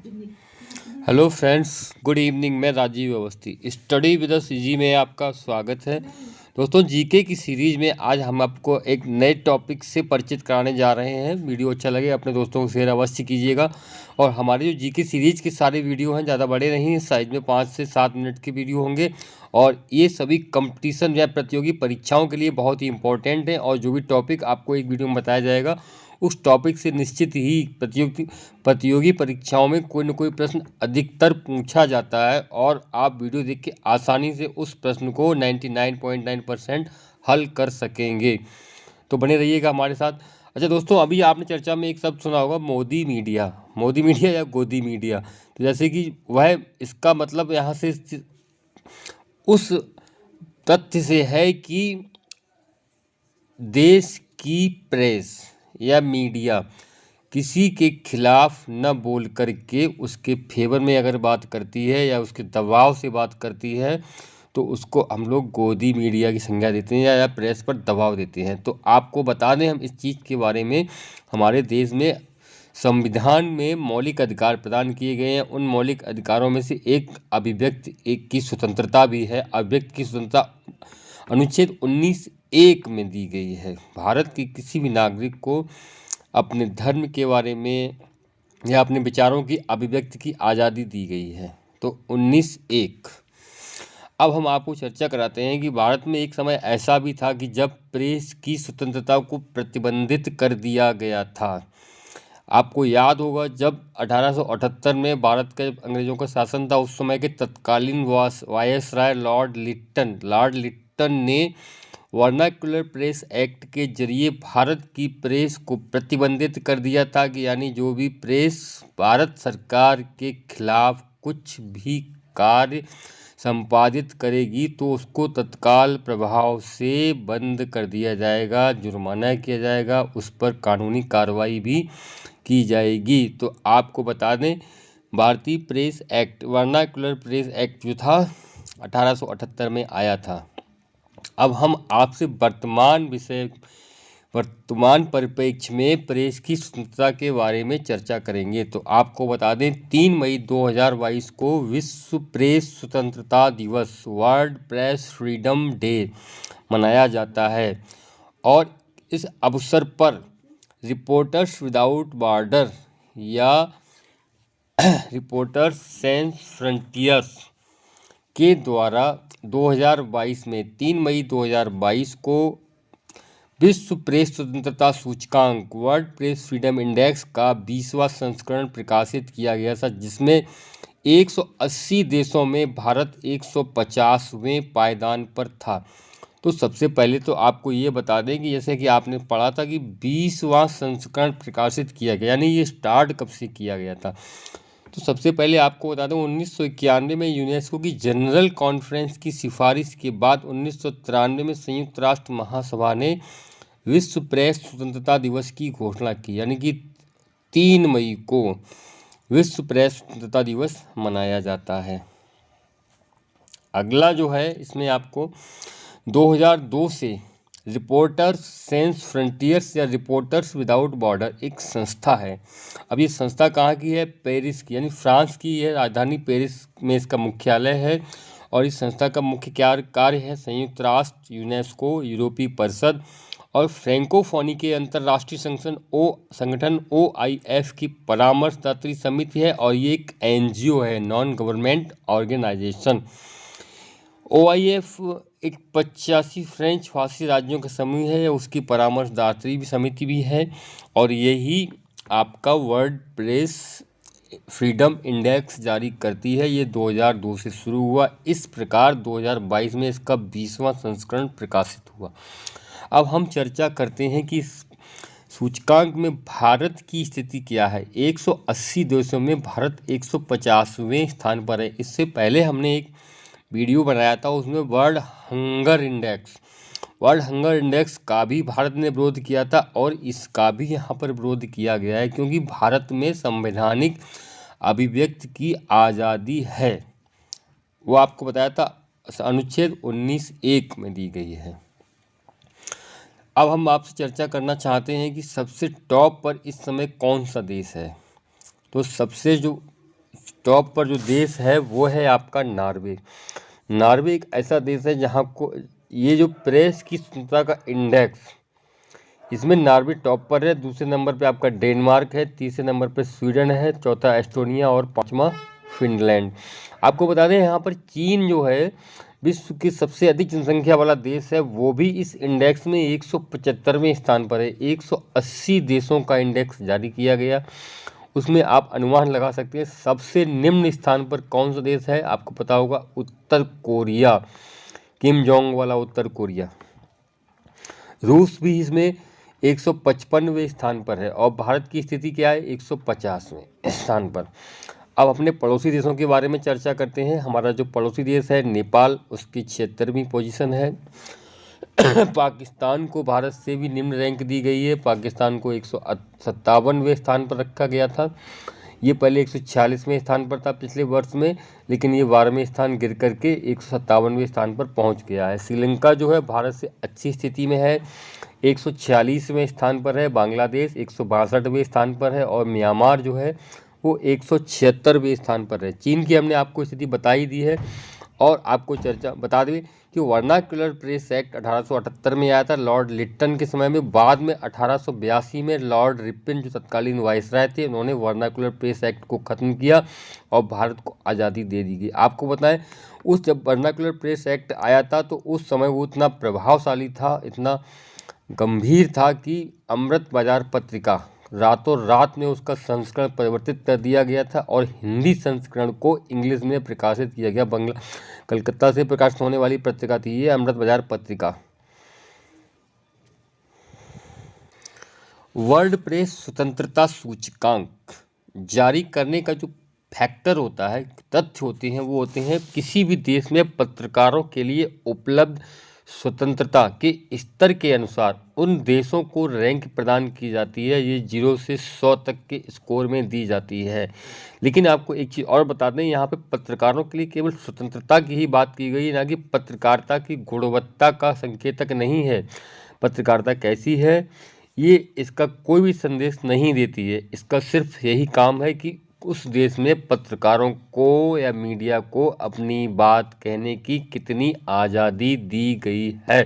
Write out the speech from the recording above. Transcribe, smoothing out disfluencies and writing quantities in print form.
Hello friends, good evening. मैं Rajiv Awasthi, study with CG में आपका स्वागत है। दोस्तों, जीके की सीरीज में आज हम आपको एक नए टॉपिक से परिचित कराने जा रहे हैं। वीडियो अच्छा लगे अपने दोस्तों को शेयर अवश्य कीजिएगा। और हमारी जो जीके सीरीज के सारे वीडियो हैं ज़्यादा बड़े नहीं हैं, साइज में 5 से 7 मिनट के वीडियो होंगे। और ये सभी कंपटीशन या प्रतियोगी परीक्षाओं के लिए बहुत ही इंपॉर्टेंट है। और जो भी टॉपिक आपको एक वीडियो में बताया जाएगा उस टॉपिक से निश्चित ही प्रतियोगी परीक्षाओं में कोई न कोई प्रश्न अधिकतर पूछा जाता है। और आप वीडियो देख के आसानी से उस प्रश्न को 99.9% हल कर सकेंगे। तो बने रहिएगा हमारे साथ। अच्छा दोस्तों, अभी आपने चर्चा में एक शब्द सुना होगा, मोदी मीडिया या गोदी मीडिया। तो जैसे कि वह इसका मतलब यहाँ से उस तथ्य से है कि देश की प्रेस या मीडिया किसी के खिलाफ न बोल करके उसके फेवर में अगर बात करती है या उसके दबाव से बात करती है तो उसको हम लोग गोदी मीडिया की संज्ञा देते हैं या प्रेस पर दबाव देते हैं। तो आपको बता दें हम इस चीज़ के बारे में, हमारे देश में संविधान में मौलिक अधिकार प्रदान किए गए हैं। उन मौलिक अधिकारों में से एक अभिव्यक्ति एक की स्वतंत्रता भी है। अभिव्यक्ति की स्वतंत्रता अनुच्छेद 19(1) में दी गई है। भारत के किसी भी नागरिक को अपने धर्म के बारे में या अपने विचारों की अभिव्यक्ति की आज़ादी दी गई है। तो 19(1). अब हम आपको चर्चा कराते हैं कि भारत में एक समय ऐसा भी था कि जब प्रेस की स्वतंत्रता को प्रतिबंधित कर दिया गया था। आपको याद होगा, जब 1878 में भारत के अंग्रेजों का शासन था, उस समय के तत्कालीन वायसराय लॉर्ड लिट्टन ने वर्नाक्युलर प्रेस एक्ट के जरिए भारत की प्रेस को प्रतिबंधित कर दिया था कि यानी जो भी प्रेस भारत सरकार के खिलाफ कुछ भी कार्य संपादित करेगी तो उसको तत्काल प्रभाव से बंद कर दिया जाएगा, जुर्माना किया जाएगा, उस पर कानूनी कार्रवाई भी की जाएगी। तो आपको बता दें, भारतीय press act, vernacular press act जो था 1878 में आया था। अब हम आपसे वर्तमान परिप्रेक्ष्य में प्रेस की स्वतंत्रता के बारे में चर्चा करेंगे। तो आपको बता दें, 3 मई 2022 को विश्व प्रेस स्वतंत्रता दिवस, वर्ल्ड प्रेस फ्रीडम डे मनाया जाता है। और इस अवसर पर रिपोर्टर्स विदाउट बॉर्डर या रिपोर्टर्स सैंस फ्रंटियर्स के द्वारा 2022 में 3 मई 2022 को विश्व प्रेस स्वतंत्रता सूचकांक, वर्ल्ड प्रेस फ्रीडम इंडेक्स का 20वां संस्करण प्रकाशित किया गया था, जिसमें 180 देशों में भारत 150वें पायदान पर था। तो सबसे पहले तो आपको ये बता दें कि जैसे कि आपने पढ़ा था कि 20वां संस्करण प्रकाशित किया गया, यानी ये स्टार्ट कब से किया गया था। तो सबसे पहले आपको बता दें, 1991 में यूनेस्को की जनरल कॉन्फ्रेंस की सिफारिश के बाद 1993 में संयुक्त राष्ट्र महासभा ने विश्व प्रेस स्वतंत्रता दिवस की घोषणा की, यानी कि 3 मई को विश्व प्रेस स्वतंत्रता दिवस मनाया जाता है। अगला जो है, इसमें आपको 2002 से रिपोर्टर्स सैंस फ्रंटियर्स या रिपोर्टर्स विदाउट बॉर्डर एक संस्था है। अब ये संस्था कहाँ की है? पेरिस की, यानी फ्रांस की है, राजधानी पेरिस में इसका मुख्यालय है। और इस संस्था का मुख्य कार्य है संयुक्त राष्ट्र, यूनेस्को, यूरोपीय परिषद और फ्रैंकोफोनी के अंतर्राष्ट्रीय संगठन OIF की परामर्शदात्री समिति है। और ये एक NGO है, नॉन गवर्नमेंट ऑर्गेनाइजेशन। OIF एक 85 फ्रेंच फारसी राज्यों का समूह है, उसकी परामर्शदात्री भी समिति भी है। और यही आपका वर्ल्ड प्रेस फ्रीडम इंडेक्स जारी करती है। ये 2002 से शुरू हुआ। इस प्रकार 2022 में इसका 20वां संस्करण प्रकाशित हुआ। अब हम चर्चा करते हैं कि सूचकांक में भारत की स्थिति क्या है। 180 देशों में भारत 150वें स्थान पर है। इससे पहले हमने एक वीडियो बनाया था, उसमें वर्ल्ड हंगर इंडेक्स का भी भारत ने विरोध किया था और इसका भी यहाँ पर विरोध किया गया है, क्योंकि भारत में संवैधानिक अभिव्यक्ति की आज़ादी है। वो आपको बताया था, अनुच्छेद 19(1) में दी गई है। अब हम आपसे चर्चा करना चाहते हैं कि सबसे टॉप पर इस समय कौन सा देश है। तो सबसे जो टॉप पर जो देश है वो है आपका नॉर्वे। नॉर्वे एक ऐसा देश है जहाँ को ये जो प्रेस की स्वतंत्रता का इंडेक्स, इसमें नॉर्वे टॉप पर है। दूसरे नंबर पे आपका डेनमार्क है, तीसरे नंबर पे स्वीडन है, चौथा एस्टोनिया और पांचवा फिनलैंड। आपको बता दें यहाँ पर चीन जो है विश्व की सबसे अधिक जनसंख्या वाला देश है, वो भी इस इंडेक्स में 175वें स्थान पर है। 180 देशों का इंडेक्स जारी किया गया, उसमें आप अनुमान लगा सकते हैं सबसे निम्न स्थान पर कौन सा देश है। आपको पता होगा उत्तर कोरिया, किम जोंग वाला उत्तर कोरिया। रूस भी इसमें 155वें स्थान पर है और भारत की स्थिति क्या है, 150वें स्थान पर। अब अपने पड़ोसी देशों के बारे में चर्चा करते हैं। हमारा जो पड़ोसी देश है नेपाल, उसकी 76वीं पोजीशन है। पाकिस्तान को भारत से भी निम्न रैंक दी गई है। पाकिस्तान को 157वें स्थान पर रखा गया था। ये पहले 146वें स्थान पर था पिछले वर्ष में, लेकिन ये 12वें स्थान गिर करके 157वें स्थान पर पहुंच गया है। श्रीलंका जो है भारत से अच्छी स्थिति में है, 146वें स्थान पर है। बांग्लादेश 162वें स्थान पर है और म्यांमार जो है वो 176वें स्थान पर है। चीन की हमने आपको स्थिति बता ही दी है। और आपको चर्चा बता दें कि वर्नाक्युलर प्रेस एक्ट 1878 में आया था लॉर्ड लिट्टन के समय में। बाद में 1882 में लॉर्ड रिपन जो तत्कालीन वाइसराय थे, उन्होंने वर्नाक्युलर प्रेस एक्ट को ख़त्म किया और भारत को आज़ादी दे दी गई। आपको बताएं उस जब वर्नाक्युलर प्रेस एक्ट आया था तो उस समय वो इतना प्रभावशाली था, इतना गंभीर था कि अमृत बाजार पत्रिका रातों रात में उसका संस्करण परिवर्तित कर दिया गया था और हिंदी संस्करण को इंग्लिश में प्रकाशित किया गया। कलकत्ता से प्रकाशित होने वाली पत्रिका थी ये अमृत बाजार पत्रिका। वर्ल्ड प्रेस स्वतंत्रता सूचकांक जारी करने का जो फैक्टर होता है, तथ्य होते हैं, वो होते हैं किसी भी देश में पत्रकारों के लिए उपलब्ध स्वतंत्रता के स्तर के अनुसार उन देशों को रैंक प्रदान की जाती है। ये 0 से 100 तक के स्कोर में दी जाती है। लेकिन आपको एक चीज़ और बता दें, यहाँ पे पत्रकारों के लिए केवल स्वतंत्रता की ही बात की गई, ना कि पत्रकारिता की गुणवत्ता का संकेतक नहीं है। पत्रकारिता कैसी है ये इसका कोई भी संदेश नहीं देती है। इसका सिर्फ यही काम है कि उस देश में पत्रकारों को या मीडिया को अपनी बात कहने की कितनी आज़ादी दी गई है।